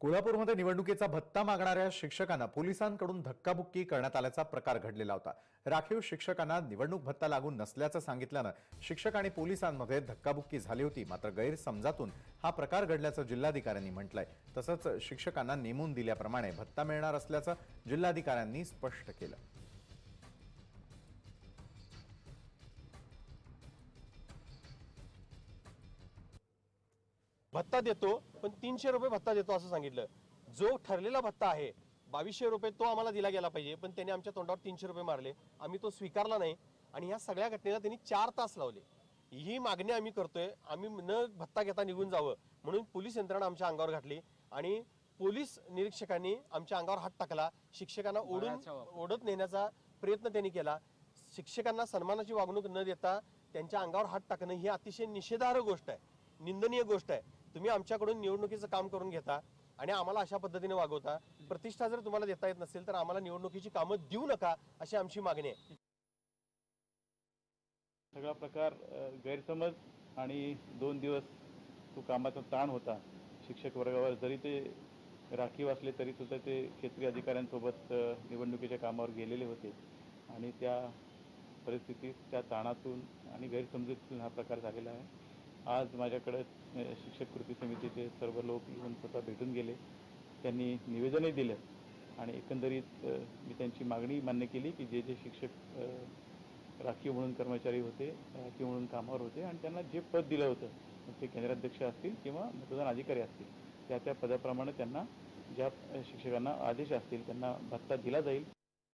कोल्हापूरमध्ये निवडणुकीचा भत्ता मागणाऱ्या शिक्षकांना पोलिसांकडून धक्काबुक्की करण्यात आल्याचा प्रकार घडलेला होता। राखीव शिक्षकांना निवडणूक भत्ता लागू नसल्याचं सांगितल्यानं शिक्षक आणि पोलिसांमध्ये धक्काबुक्की झाली होती। मात्र गैरसमजातून हा प्रकार घडल्याचं जिल्हाधिकाऱ्यांनी म्हटलंय। तसंच शिक्षकांना नेमून दिल्याप्रमाणे भत्ता मिळणार असल्याचं जिल्हाधिकाऱ्यांनी स्पष्ट केलं। भत्ता देतो पण 300 रुपये भत्ता देतो असं सांगितलं। जो ठरलेला भत्ता आहे 2200 रुपये तो आम्हाला दिला गेला पाहिजे, पण त्यांनी आमच्या तोंडावर 300 रुपये मारले। आम्ही तो स्वीकारला नाही आणि ह्या सगळ्या घटनेला त्यांनी 4 तास लावले। ही मागणी आम्ही करतोय, आम्ही न भत्ता घेता निघून जावं म्हणून पोलीस यंत्रणा आमच्या अंगावर घातली आणि पोलीस निरीक्षकांनी आमच्या अंगावर हात टाकला। शिक्षकांना ओढत नेण्याचा प्रयत्न त्यांनी केला। शिक्षकांना सन्मानाची वागणूक न देता त्यांच्या अंगावर हात टाकणं ही अतिशय निषेधार्ह गोष्ट आहे, निंदनीय गोष्ट आहे। तुम्ही आमच्याकडून निवडणुकीचं काम करून घेता आणि आम्हाला अशा पद्धतीने वागवता। प्रतिष्ठा जर तुम्हाला देता येत नसेल तर आम्हाला निवडणुकीची कामं देऊ नका अशी आमची मागणी आहे। सगळा प्रकार गैरसमज आणि 2 दिवस तो कामाचा ताण होता शिक्षक वर्गावर। जरी ते राखीव असले तरी सुद्धा ते क्षेत्रीय अधिकाऱ्यांसोबत निवडणुकीच्या कामावर गेलेले होते आणि त्या परिस्थितीत त्या ताणातून आणि गैरसमजुतीतून हा प्रकार झालेला आहे। आज माझ्याकडे शिक्षक कृती समितीचे सर्व लोक येऊन स्वतः भेटून गेले, त्यांनी निवेदनही दिलं आणि एकंदरीत मी त्यांची मागणी मान्य केली की जे शिक्षक राखीव म्हणून कर्मचारी होते, राखीव म्हणून कामावर होते आणि त्यांना जे पद दिलं होतं ते केंद्राध्यक्ष असतील किंवा मतदान अधिकारी असतील त्या पदाप्रमाणे त्यांना ज्या शिक्षकांना आदेश असतील त्यांना भत्ता दिला जाईल।